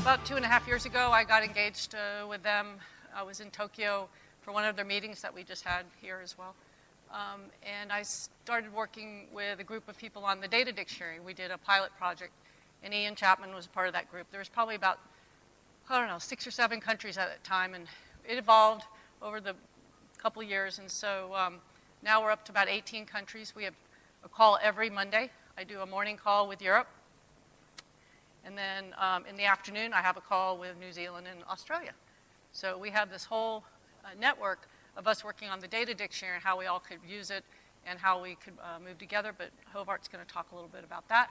about 2.5 years ago, I got engaged with them. I was in Tokyo for one of their meetings that we just had here as well. And I started working with a group of people on the data dictionary. We did a pilot project, and Ian Chapman was part of that group. There was probably about, I don't know, 6 or 7 countries at that time, and it evolved over the couple of years. And so now we're up to about 18 countries. We have a call every Monday. I do a morning call with Europe. And then in the afternoon, I have a call with New Zealand and Australia. So we have this whole network of us working on the data dictionary and how we all could use it and how we could move together. But Hovart's going to talk a little bit about that.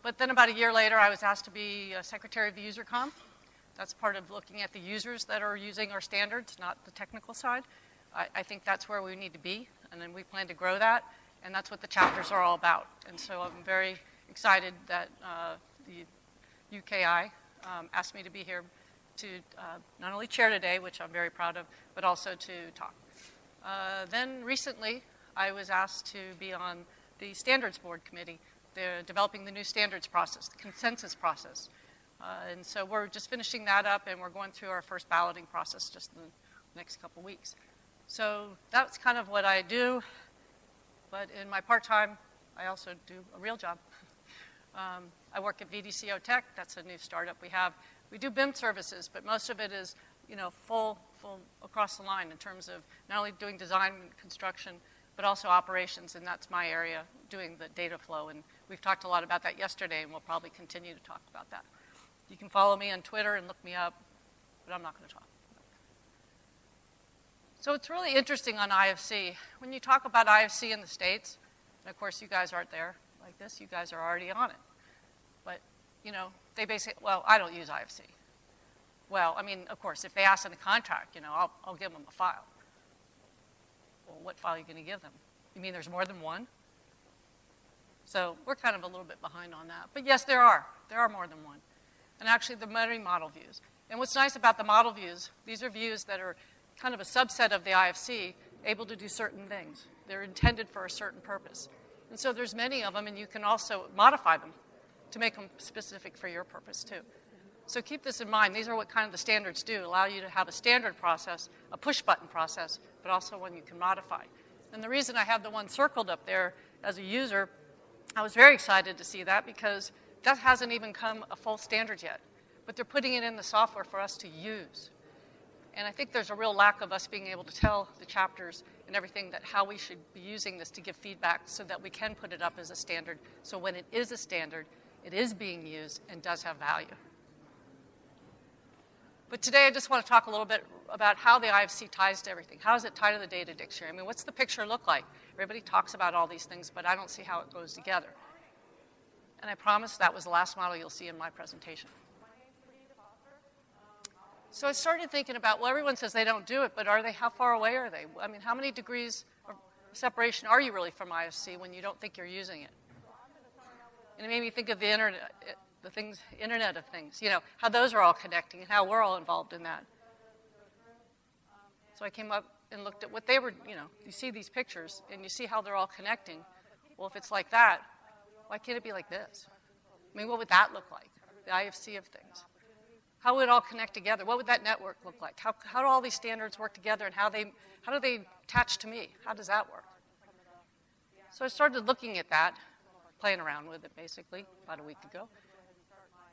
But then about a year later, I was asked to be secretary of the UserCom. That's part of looking at the users that are using our standards, not the technical side. I think that's where we need to be, and then we plan to grow that, and that's what the chapters are all about. And so I'm very excited that the UKI asked me to be here to not only chair today, which I'm very proud of, but also to talk. Then recently, I was asked to be on the Standards Board Committee. They're developing the new standards process, the consensus process. And so we're just finishing that up, and we're going through our first balloting process just in the next couple weeks. So that's kind of what I do. But in my part-time, I also do a real job. I work at VDCO Tech. That's a new startup we have. We do BIM services, but most of it is, full across the line in terms of not only doing design and construction, but also operations, and that's my area, doing the data flow. And we've talked a lot about that yesterday, and we'll probably continue to talk about that. You can follow me on Twitter and look me up, but I'm not going to talk. So it's really interesting on IFC. When you talk about IFC in the States, and of course you guys aren't there like this, you guys are already on it. But, they basically, well, I don't use IFC. Well, I mean, of course, if they ask in a contract, I'll give them a file. Well, what file are you going to give them? You mean there's more than one? So we're kind of a little bit behind on that. But yes, there are. There are more than one. And actually, the many model views. And what's nice about the model views, these are views that are kind of a subset of the IFC, able to do certain things. They're intended for a certain purpose. And so there's many of them, and you can also modify them to make them specific for your purpose, too. So keep this in mind. These are what kind of the standards do, allow you to have a standard process, a push-button process, but also one you can modify. And the reason I have the one circled up there as a user, I was very excited to see that because that hasn't even come a full standard yet. But they're putting it in the software for us to use. And I think there's a real lack of us being able to tell the chapters and everything that how we should be using this to give feedback so that we can put it up as a standard. So when it is a standard, it is being used and does have value. But today I just want to talk a little bit about how the IFC ties to everything. How does it tie to the data dictionary? I mean, what's the picture look like? Everybody talks about all these things, but I don't see how it goes together. And I promise that was the last model you'll see in my presentation. So I started thinking about, well, everyone says they don't do it, but are they? How far away are they? I mean, how many degrees of separation are you really from IFC when you don't think you're using it? And it made me think of the internet, Internet of Things, how those are all connecting and how we're all involved in that. So I came up and looked at what they were, you see these pictures and you see how they're all connecting. Well, if it's like that, why can't it be like this? I mean, what would that look like? The IFC of things. How would it all connect together? What would that network look like? How do all these standards work together, and how do they attach to me? How does that work? So I started looking at that, playing around with it basically about a week ago.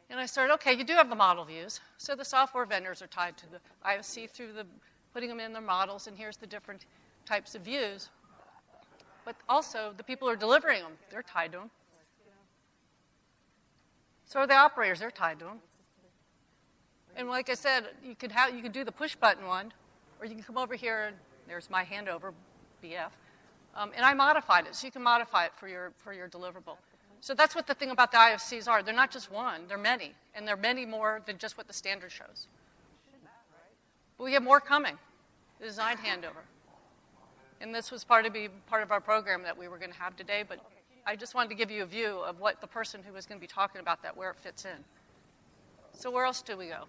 And I started, okay, you do have the model views. So the software vendors are tied to the IFC through putting them in their models, and here's the different types of views. But also, the people who are delivering them, they're tied to them. So are the operators, they're tied to them. And like I said, you could do the push button one, or you can come over here, and there's my handover, BF. And I modified it, so you can modify it for your deliverable. So that's what the thing about the IFCs are. They're not just one, they're many. And they're many more than just what the standard shows. But we have more coming, the design handover. And this was part of our program that we were going to have today, but I just wanted to give you a view of what the person who was going to be talking about that, where it fits in. So where else do we go?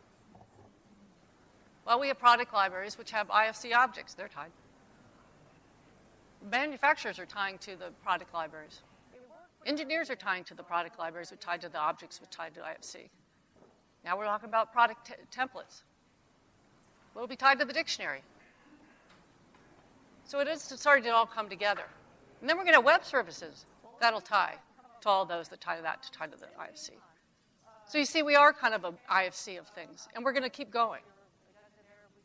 Well, we have product libraries which have IFC objects. They're tied. Manufacturers are tying to the product libraries. Engineers are tying to the product libraries which are tied to the objects which are tied to IFC. Now we're talking about product templates. What will be tied to the dictionary? So it is starting to all come together. And then we're going to have web services that'll tie to all those that tie to that, to tie to the IFC. So you see, we are kind of an IFC of things, and we're going to keep going.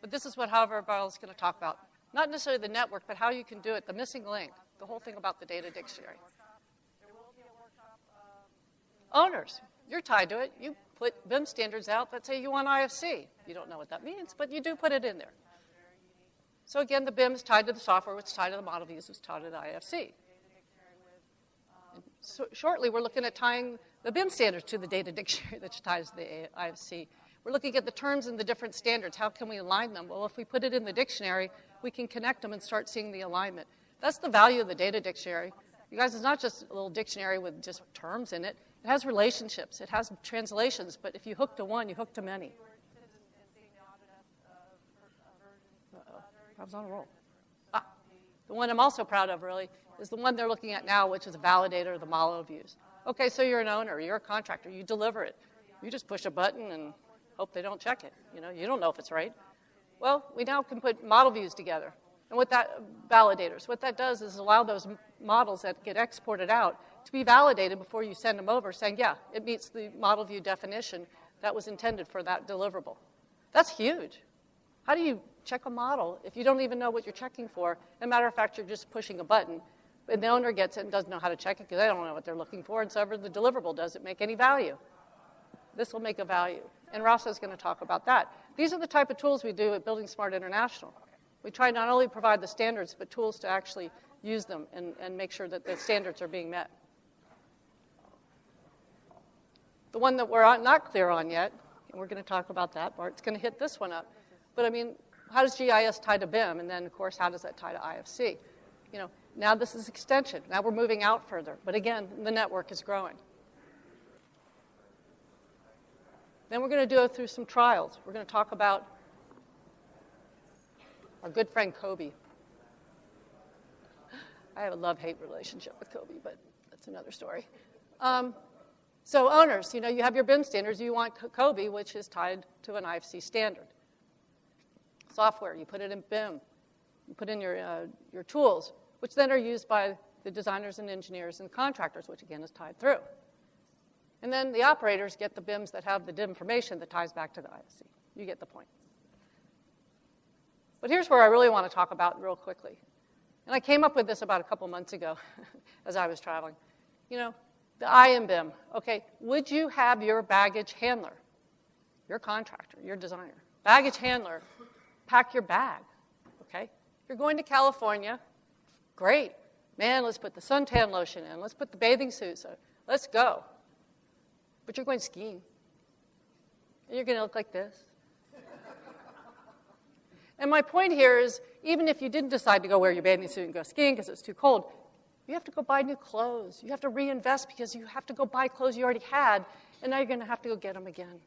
But this is what However Barl is going to talk about. Not necessarily the network, but how you can do it, the missing link, the whole thing about the data dictionary. Owners, you're tied to it. You put BIM standards out that say you want IFC. You don't know what that means, but you do put it in there. So again, the BIM is tied to the software, which is tied to the model views, which is tied to the IFC. And so shortly, we're looking at tying the BIM standards to the data dictionary that ties to the IFC. We're looking at the terms and the different standards. How can we align them? Well, if we put it in the dictionary, we can connect them and start seeing the alignment. That's the value of the data dictionary. You guys, it's not just a little dictionary with just terms in it. It has relationships. It has translations. But if you hook to one, you hook to many. I was on a roll. The one I'm also proud of, really, is the one they're looking at now, which is a validator of the model views. Okay, so you're an owner. You're a contractor. You deliver it. You just push a button and hope they don't check it. You don't know if it's right. Well, we now can put model views together. And what that validators, what that does is allow those models that get exported out to be validated before you send them over, saying, yeah, it meets the model view definition that was intended for that deliverable. That's huge. How do you check a model if you don't even know what you're checking for? As a matter of fact, you're just pushing a button, and the owner gets it and doesn't know how to check it because they don't know what they're looking for, and so ever the deliverable doesn't make any value. This will make a value. And Rasa is going to talk about that. These are the type of tools we do at buildingSMART International. We try not only provide the standards, but tools to actually use them and make sure that the standards are being met. The one that we're not clear on yet, and we're going to talk about that, Bart's going to hit this one up. But I mean, how does GIS tie to BIM? And then, of course, how does that tie to IFC? Now this is extension. Now we're moving out further. But again, the network is growing. Then we're going to go through some trials. We're going to talk about our good friend Kobe. I have a love-hate relationship with Kobe, but that's another story. So owners, you have your BIM standards. You want Kobe, which is tied to an IFC standard. Software, you put it in BIM. You put in your tools, which then are used by the designers and engineers and contractors, which again is tied through. And then the operators get the BIMs that have the DIM information that ties back to the IFC. You get the point. But here's where I really want to talk about real quickly. And I came up with this about a couple months ago as I was traveling. The I in BIM. Okay, would you have your baggage handler, your contractor, your designer, baggage handler, pack your bag? Okay, you're going to California. Great. Man, let's put the suntan lotion in. Let's put the bathing suits in. Let's go. But you're going skiing. And you're going to look like this. And my point here is, even if you didn't decide to go wear your bathing suit and go skiing because it's too cold, you have to go buy new clothes. You have to reinvest because you have to go buy clothes you already had, and now you're going to have to go get them again.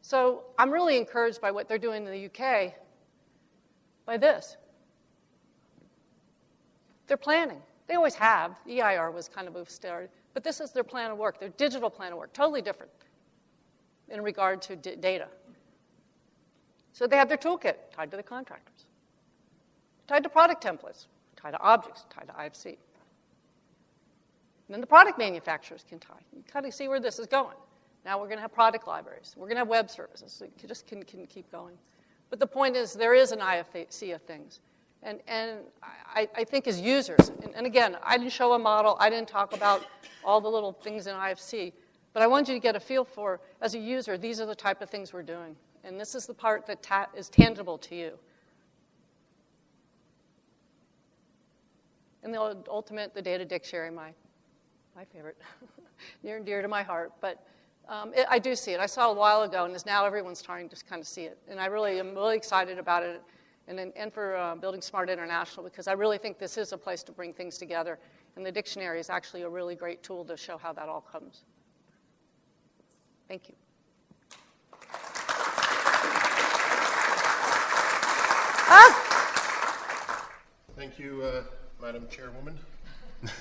So I'm really encouraged by what they're doing in the UK by this. They're planning. They always have. EIR was kind of a start. But this is their plan of work, their digital plan of work, totally different in regard to data. So they have their toolkit tied to the contractors, tied to product templates, tied to objects, tied to IFC. And then the product manufacturers can tie. You kind of see where this is going. Now we're going to have product libraries. We're going to have web services. So you just can keep going. But the point is there is an IFC of things. And I think as users, and again, I didn't show a model. I didn't talk about all the little things in IFC. But I wanted you to get a feel for, as a user, these are the type of things we're doing. And this is the part that is tangible to you. And the ultimate, the data dictionary, my favorite, near and dear to my heart. But I do see it. I saw it a while ago, and now everyone's trying to kind of see it. And I really am really excited about it. And for buildingSMART International, because I really think this is a place to bring things together. And the dictionary is actually a really great tool to show how that all comes. Thank you. Thank you, Madam Chairwoman.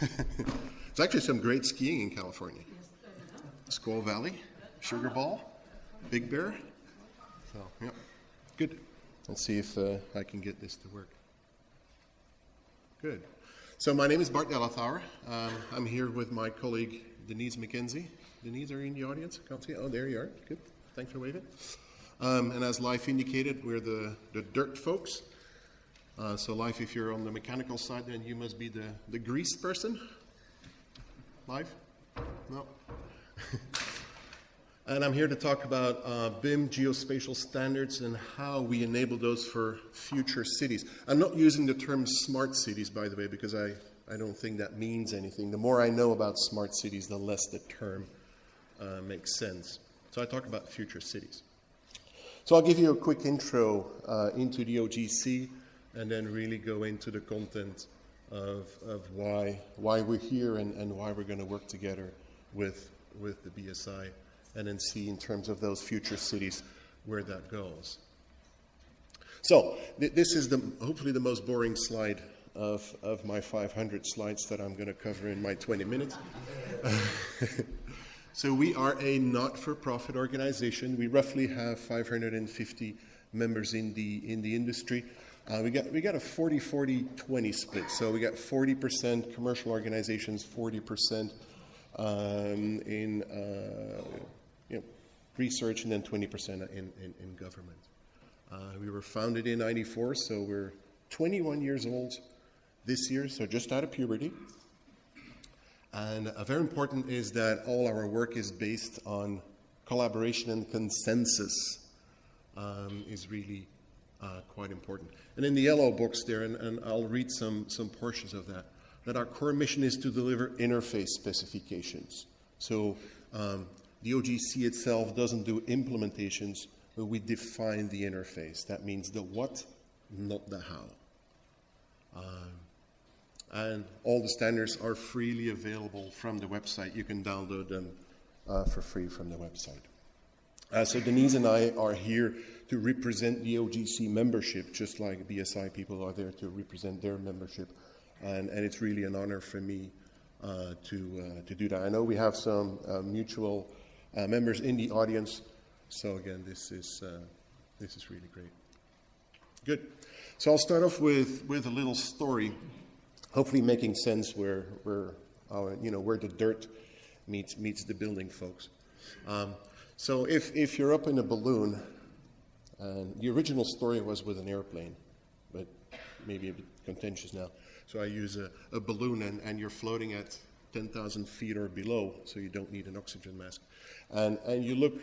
There's actually some great skiing in California. Squaw Valley. Sugar Ball, Big Bear. So, yeah, good. Let's see if I can get this to work. Good. So my name is Bart Navarro. I'm here with my colleague Denise McKenzie. Denise, are you in the audience? Can't see you. Oh, there you are. Good. Thanks for waving. And as Life indicated, we're the dirt folks. So Life, if you're on the mechanical side, then you must be the grease person. Life? No. And I'm here to talk about BIM geospatial standards and how we enable those for future cities. I'm not using the term smart cities, by the way, because I don't think that means anything. The more I know about smart cities, the less the term makes sense. So I talk about future cities. So I'll give you a quick intro into the OGC and then really go into the content of why we're here and why we're going to work together with the BSI, and then see in terms of those future cities where that goes. So this is hopefully the most boring slide of my 500 slides that I'm going to cover in my 20 minutes. So we are a not-for-profit organization. We roughly have 550 members in the industry. We got a 40-40-20 split. So we got 40% commercial organizations, 40% in research, and then 20% in government. We were founded in '94, so we're 21 years old this year, so just out of puberty. And very important is that all our work is based on collaboration and consensus is really quite important. And in the yellow books there, and I'll read some portions of that our core mission is to deliver interface specifications. So the OGC itself doesn't do implementations, but we define the interface. That means the what, not the how. And all the standards are freely available from the website. You can download them for free from the website. So Denise and I are here to represent the OGC membership, just like BSI people are there to represent their membership. And it's really an honor for me to do that. I know we have some mutual members in the audience, so again, this is really great. Good. So I'll start off with a little story, hopefully making sense where the dirt meets the building, folks. So if you're up in a balloon, and the original story was with an airplane, but maybe a bit contentious now. So I use a balloon, and you're floating at 10,000 feet or below, so you don't need an oxygen mask. And you look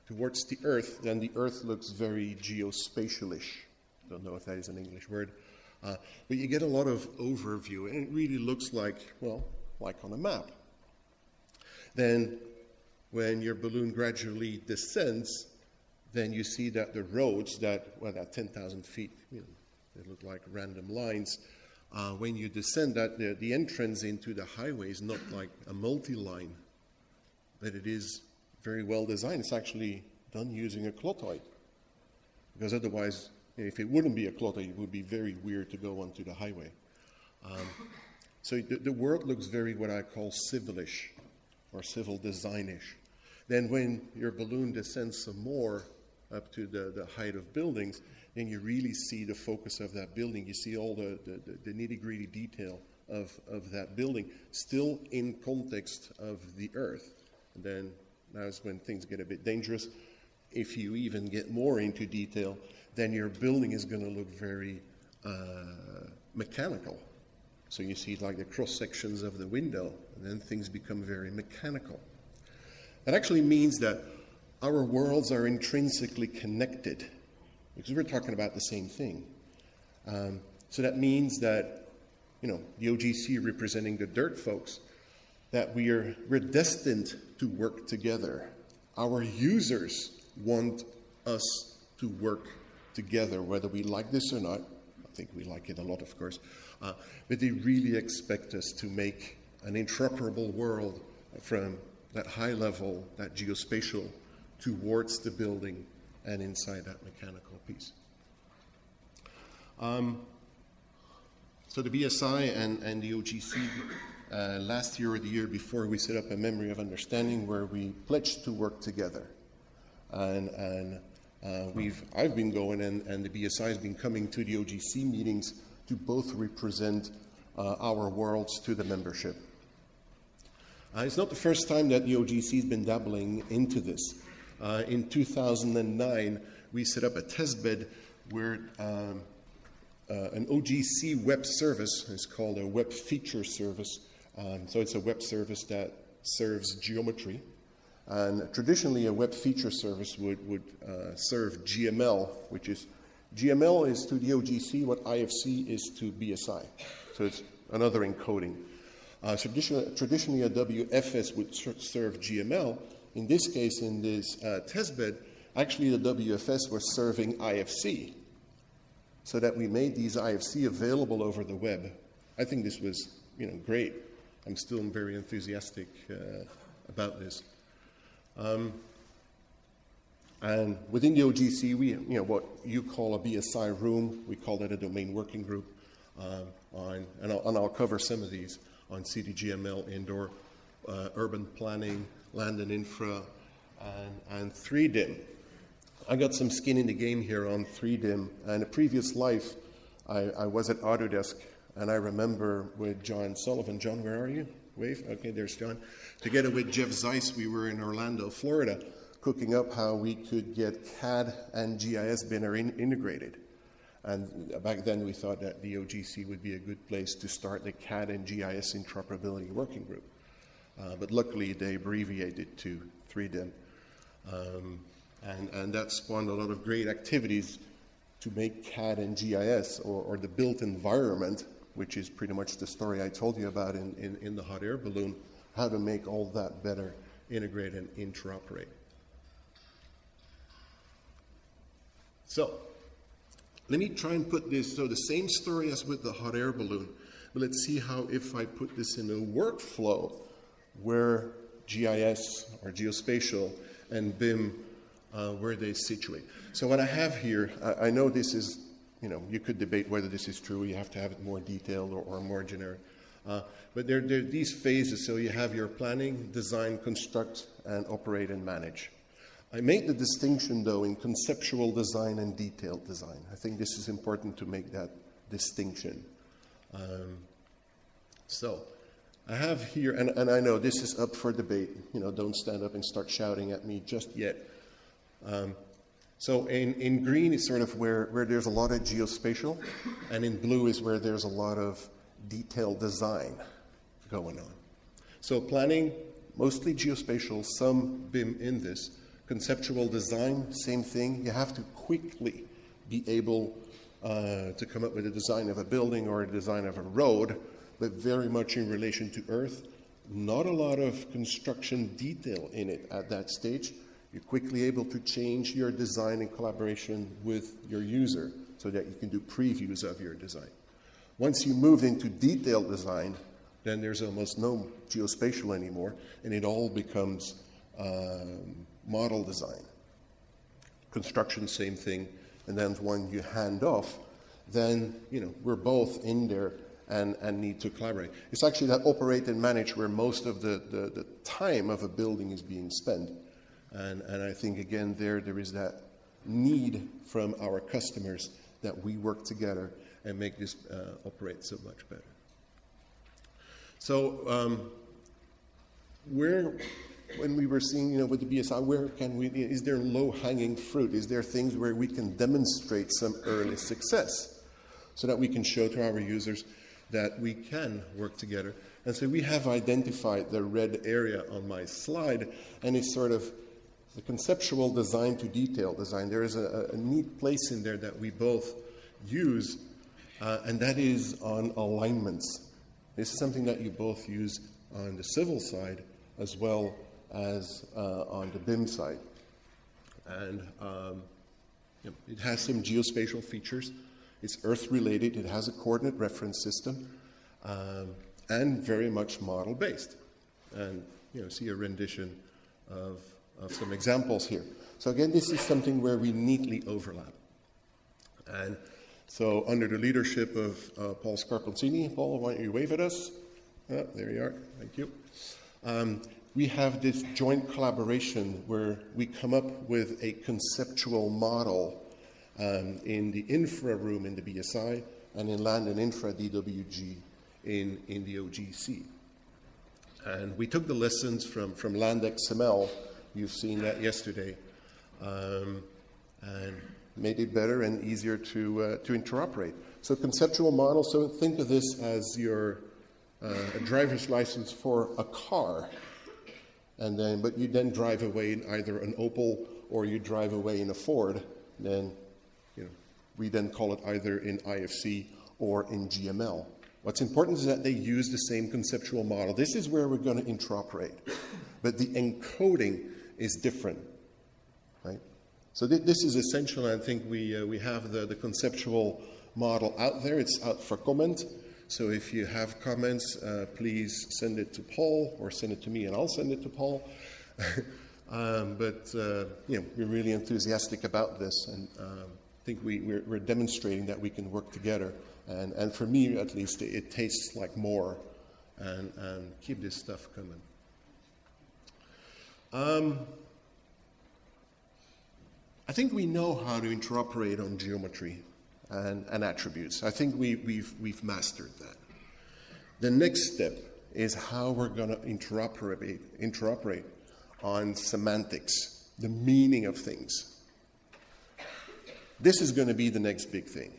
towards the Earth, then the Earth looks very geospatial-ish. Don't know if that is an English word. But you get a lot of overview, and it really looks like on a map. Then when your balloon gradually descends, then you see that the roads at 10,000 feet, they look like random lines. When you descend, that the entrance into the highway is not like a multi-line, but it is very well designed. It's actually done using a clotoid, because otherwise, if it wouldn't be a clotoid, it would be very weird to go onto the highway. So the world looks very what I call civilish or civil designish. Then when your balloon descends some more up to the height of buildings, then you really see the focus of that building. You see all the nitty-gritty detail of that building, still in context of the Earth. And then that's when things get a bit dangerous. If you even get more into detail, then your building is going to look very mechanical. So you see like the cross-sections of the window, and then things become very mechanical. That actually means that our worlds are intrinsically connected, because we're talking about the same thing. So that means that, the OGC representing the dirt folks, that we're destined to work together. Our users want us to work together, whether we like this or not. I think we like it a lot, of course. But they really expect us to make an interoperable world from that high level, that geospatial, towards the building and inside that mechanical piece. So the BSI and the OGC last year or the year before, we set up a memory of understanding where we pledged to work together. And I've been going, and the BSI has been coming to the OGC meetings to both represent our worlds to the membership. It's not the first time that the OGC has been dabbling into this. In 2009, we set up a testbed where an OGC web service is called a web feature service. So it's a web service that serves geometry. And traditionally, a web feature service would serve GML, which is, GML is to the OGC what IFC is to BSI. So it's another encoding. Traditionally, a WFS would serve GML. In this case, in this testbed, actually the WFS was serving IFC, so that we made these IFC available over the web. I think this was, great. I'm still very enthusiastic about this. And within the OGC, we, what you call a BSI room, we call that a domain working group. And I'll cover some of these on CDGML, indoor, urban planning, land and infra, and 3DIM. I got some skin in the game here on 3DIM. And a previous life, I was at Autodesk, and I remember with John Sullivan. John, where are you? Wave? Okay, there's John. Together with Jeff Zeiss, we were in Orlando, Florida, cooking up how we could get CAD and GIS BIM integrated. And back then we thought that the OGC would be a good place to start the CAD and GIS interoperability working group. But luckily they abbreviated to 3DIM. And that spawned a lot of great activities to make CAD and GIS, or the built environment, which is pretty much the story I told you about in the hot air balloon, how to make all that better integrate and interoperate. So, let me try and put this, so the same story as with the hot air balloon, but let's see how if I put this in a workflow where GIS or geospatial and BIM, where they situate. So what I have here, I know this is, you could debate whether this is true, you have to have it more detailed or more generic. But there are these phases, so you have your planning, design, construct, and operate and manage. I make the distinction, though, in conceptual design and detailed design. I think this is important to make that distinction. So I have here, and I know this is up for debate. Don't stand up and start shouting at me just yet. So in green is sort of where there's a lot of geospatial, and in blue is where there's a lot of detailed design going on. So planning, mostly geospatial, some BIM in this. Conceptual design, same thing. You have to quickly be able to come up with a design of a building or a design of a road, but very much in relation to Earth. Not a lot of construction detail in it at that stage. You're quickly able to change your design in collaboration with your user so that you can do previews of your design. Once you move into detailed design, then there's almost no geospatial anymore, and it all becomes model design. Construction, same thing. And then when you hand off, then we're both in there and need to collaborate. It's actually that operate and manage where most of the time of a building is being spent. And I think, again, there is that need from our customers that we work together and make this operate so much better. So when we were seeing, with the BSI, where can we, is there low-hanging fruit? Is there things where we can demonstrate some early success so that we can show to our users that we can work together? And so we have identified the red area on my slide, and it's sort of the conceptual design to detail design. There is a neat place in there that we both use, and that is on alignments. This is something that you both use on the civil side as well as on the BIM side. And it has some geospatial features. It's Earth-related. It has a coordinate reference system, and very much model-based. And see a rendition of some examples here. So again, this is something where we neatly overlap. And so under the leadership of Paul Scarponcini, Paul, why don't you wave at us? Oh, there you are. Thank you. We have this joint collaboration where we come up with a conceptual model in the infra room in the BSI and in land and infra DWG in the OGC. And we took the lessons from land XML, you've seen that yesterday, and made it better and easier to interoperate. So conceptual model, so think of this as your a driver's license for a car. And then, but you then drive away in either an Opel or you drive away in a Ford, then, we then call it either in IFC or in GML. What's important is that they use the same conceptual model. This is where we're going to interoperate, but the encoding is different, right? So this is essential. I think we have the conceptual model out there. It's out for comment. So if you have comments, please send it to Paul or send it to me, and I'll send it to Paul. We're really enthusiastic about this, and I think we're demonstrating that we can work together. And for me, at least, it tastes like more, and keep this stuff coming. I think we know how to interoperate on geometry and attributes. I think we've mastered that. The next step is how we're going to interoperate on semantics, the meaning of things. This is going to be the next big thing.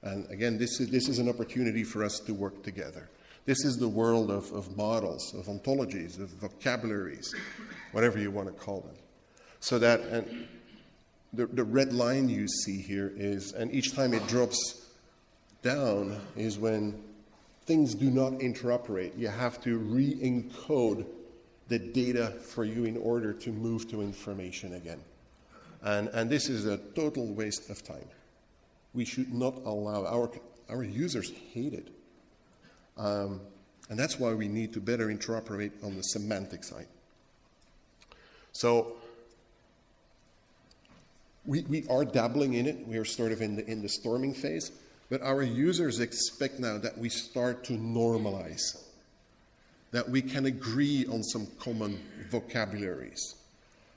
And again, this is an opportunity for us to work together. This is the world of models, of ontologies, of vocabularies, whatever you want to call them. So that, and the red line you see here is, and each time it drops down, is when things do not interoperate. You have to re-encode the data for you in order to move to information again. And this is a total waste of time. We should not allow, our users hate it. And that's why we need to better interoperate on the semantic side. So we are dabbling in it. We are sort of in the storming phase. But our users expect now that we start to normalize, that we can agree on some common vocabularies.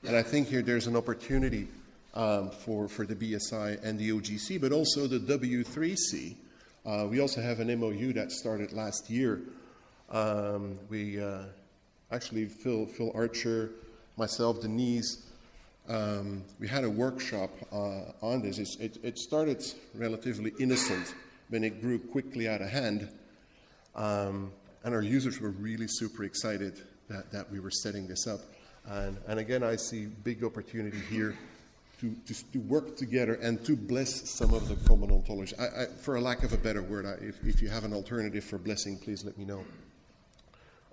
And I think here there's an opportunity for the BSI and the OGC, but also the W3C. We also have an MOU that started last year. We actually, Phil Archer, myself, Denise, we had a workshop on this. It started relatively innocent, but it grew quickly out of hand. And our users were really super excited that we were setting this up. And again, I see big opportunity here to work together and to bless some of the common ontologies. For a lack of a better word, if you have an alternative for blessing, please let me know.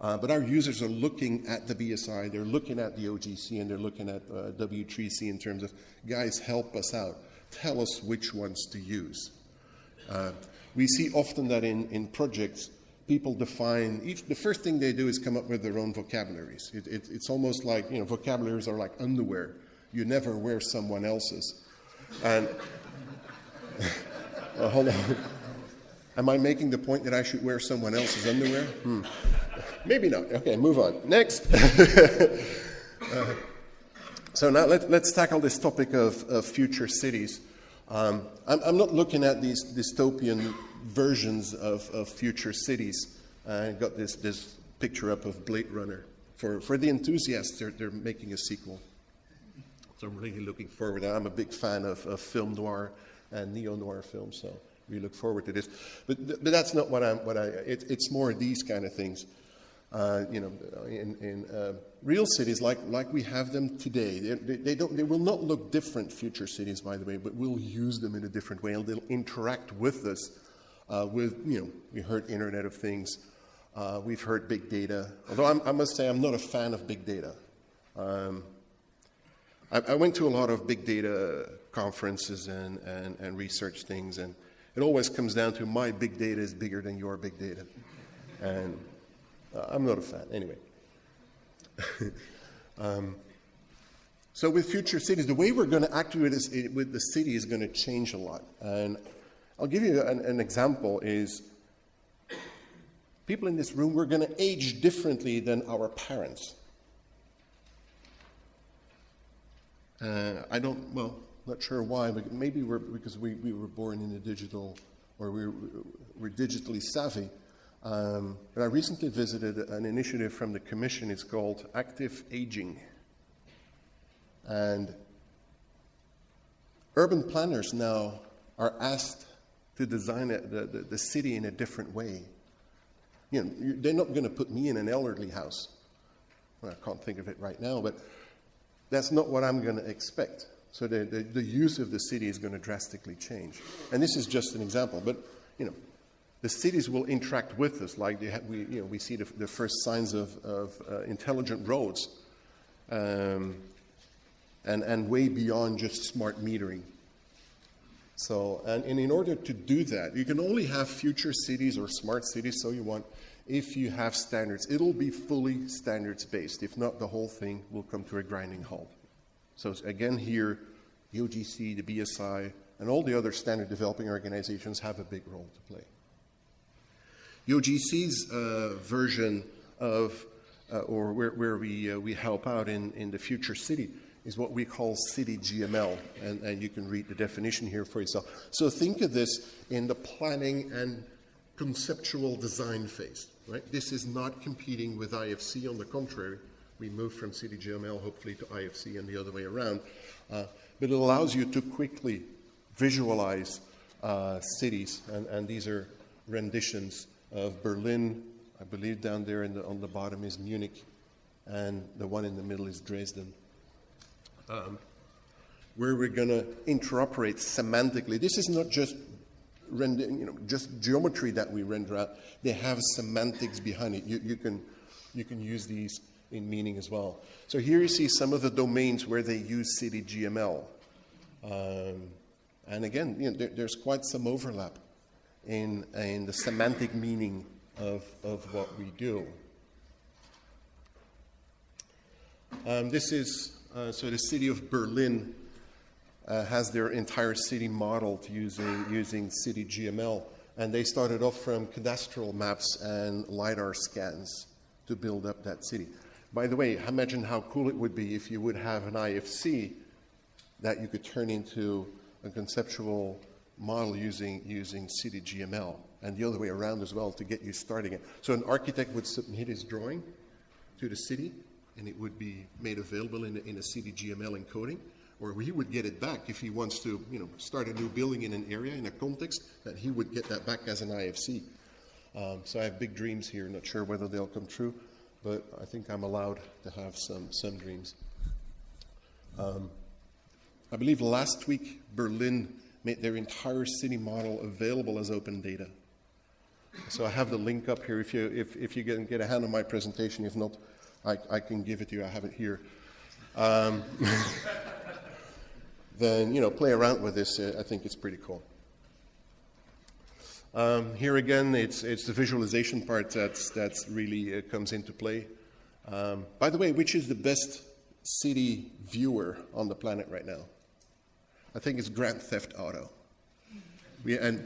But our users are looking at the BSI, they're looking at the OGC, and they're looking at W3C in terms of, guys, help us out. Tell us which ones to use. We see often that in projects, people define, the first thing they do is come up with their own vocabularies. It's almost like, vocabularies are like underwear. You never wear someone else's. And hold on. Am I making the point that I should wear someone else's underwear? Maybe not. Okay, move on. Next. So now let's tackle this topic of future cities. I'm not looking at these dystopian versions of future cities. I got this picture up of Blade Runner. For the enthusiasts, they're making a sequel. So I'm really looking forward. I'm a big fan of film noir and neo-noir films, so we look forward to this. But that's not it's more these kind of things. In real cities like we have them today, they will not look different, future cities, by the way, but we'll use them in a different way, and they'll interact with us. We heard Internet of Things, we've heard big data. Although I must say I'm not a fan of big data. I went to a lot of big data conferences and research things, and it always comes down to my big data is bigger than your big data. And I'm not a fan, anyway. So with future cities, the way we're going to act with the city is going to change a lot. And I'll give you an example is, people in this room, we're going to age differently than our parents. Not sure why, but maybe because we were born in a digital, or we're digitally savvy. But I recently visited an initiative from the Commission. It's called Active Aging. And urban planners now are asked to design the city in a different way. You know, they're not going to put me in an elderly house. Well, I can't think of it right now, but that's not what I'm going to expect. So the use of the city is going to drastically change. And this is just an example, but you know, the cities will interact with us, like we see the first signs of intelligent roads, and way beyond just smart metering. So, and in order to do that, you can only have future cities or smart cities, so you want, if you have standards. It'll be fully standards-based. If not, the whole thing will come to a grinding halt. So again here, the OGC, the BSI, and all the other standard developing organizations have a big role to play. The OGC's version of, or where we help out in the future city, is what we call City GML, and you can read the definition here for yourself. So think of this in the planning and conceptual design phase, right? This is not competing with IFC. On the contrary, we move from City GML hopefully to IFC and the other way around. But it allows you to quickly visualize cities, and these are renditions of Berlin. I believe down there on the bottom is Munich, and the one in the middle is Dresden. Where we're going to interoperate semantically. This is not just just geometry that we render out. They have semantics behind it. You can use these in meaning as well. So here you see some of the domains where they use City GML. And again, there's quite some overlap in the semantic meaning of what we do. This is so the city of Berlin has their entire city modeled using City GML, and they started off from cadastral maps and LiDAR scans to build up that city. By the way, imagine how cool it would be if you would have an IFC that you could turn into a conceptual model using City GML, and the other way around as well to get you starting it. So an architect would submit his drawing to the city, and it would be made available in a City GML encoding, or he would get it back if he wants to, start a new building in an area, in a context, that he would get that back as an IFC. So I have big dreams here. Not sure whether they'll come true, but I think I'm allowed to have some dreams. I believe last week Berlin made their entire city model available as open data. So I have the link up here. If you get a hand on my presentation, if not, I can give it to you. I have it here. Then play around with this. I think it's pretty cool. Here again, it's the visualization part that's really comes into play. By the way, which is the best city viewer on the planet right now? I think it's Grand Theft Auto. And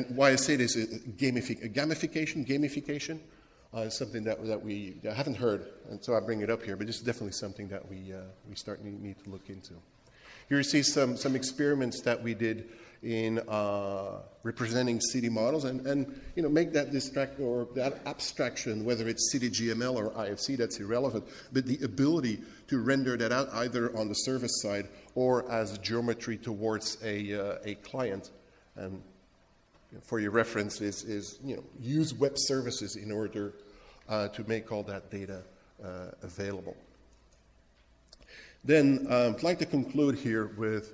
why I say this is gamification is something that I haven't heard, and so I bring it up here. But this is definitely something that we need to look into. Here you see some experiments that we did in representing city models, and make that that abstraction, whether it's City GML or IFC, that's irrelevant, but the ability to render that out either on the service side or as geometry towards a client. And for your reference is use web services in order to make all that data available. Then I'd like to conclude here with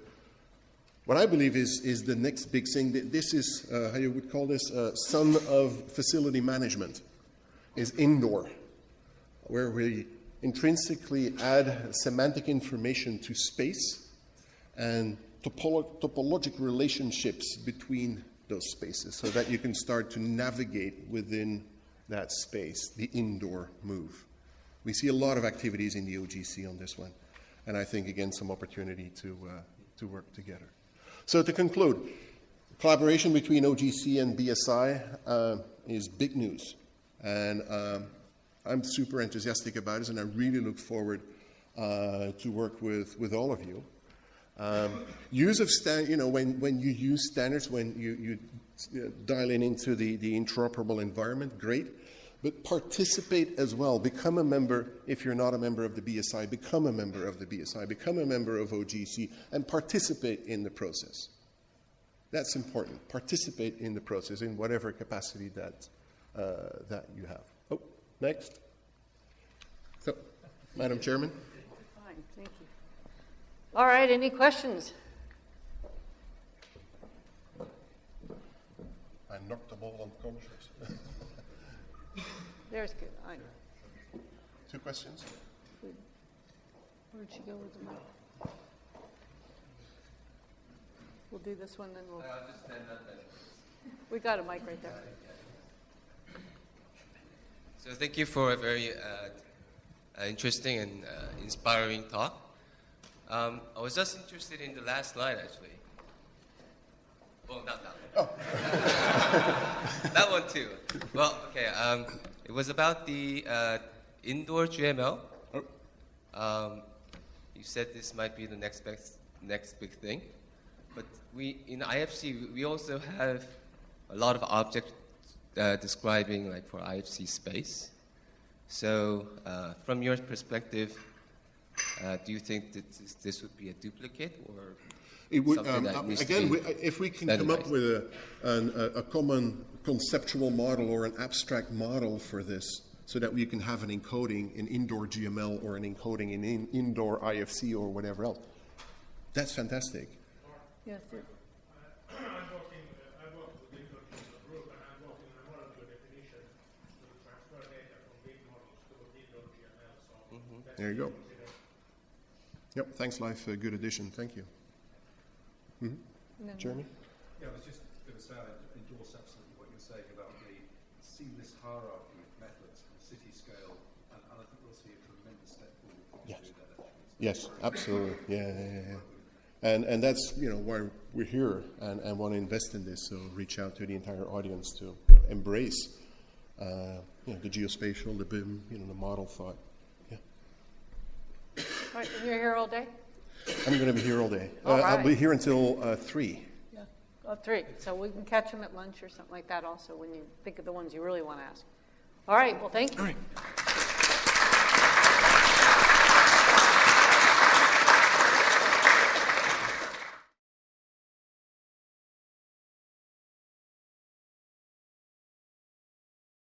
what I believe is the next big thing. This is, how you would call this, son of facility management, is indoor, where we intrinsically add semantic information to space and topologic relationships between those spaces so that you can start to navigate within that space, the indoor move. We see a lot of activities in the OGC on this one, and I think, again, some opportunity to work together. So to conclude, collaboration between OGC and BSI is big news. And I'm super enthusiastic about it, and I really look forward to work with all of you. Use of when you use standards, when you dial into the interoperable environment, great. But participate as well. Become a member, if you're not a member of the BSI, become a member of the BSI, become a member of OGC, and participate in the process. That's important. Participate in the process in whatever capacity that you have. Oh, next. So, Madam Chairman. Fine, thank you. All right, any questions? I knocked the ball unconscious. There's good. I know. 2 questions? Where'd you go with the mic? We'll do this one, then we'll. Just stand up then. We got a mic right there. So thank you for a very interesting and inspiring talk. I was just interested in the last slide, actually. Well, not that one. Oh. That one too. Well, okay. It was about the indoor GML. You said this might be the next big thing, but in IFC we also have a lot of objects describing, like, for IFC space. So, from your perspective, do you think that this would be a duplicate, or it would, something that needs again, to be if we can come up with a common conceptual model or an abstract model for this, so that we can have an encoding in indoor GML or an encoding in indoor IFC or whatever else, that's fantastic. Yes, sir. I work with different group, and I'm working on a modular definition to transfer data from big models to indoor GML. So There you go. Yep, thanks, Life. Good addition. Thank you. Jeremy? Yeah, I was just going to say, I endorse absolutely what you're saying about the seamless hierarchy of methods from city scale, and I think we'll see a tremendous step forward if we do that, actually. Yes, absolutely. Yeah. And that's, why we're here and want to invest in this. So reach out to the entire audience to embrace, the geospatial, the BIM, the model thought. Yeah. All right, and you're here all day? I'm going to be here all day. All I'll be right. here until 3. Yeah. 3. So we can catch them at lunch or something like that also when you think of the ones you really want to ask. All right, well, thank you. All right.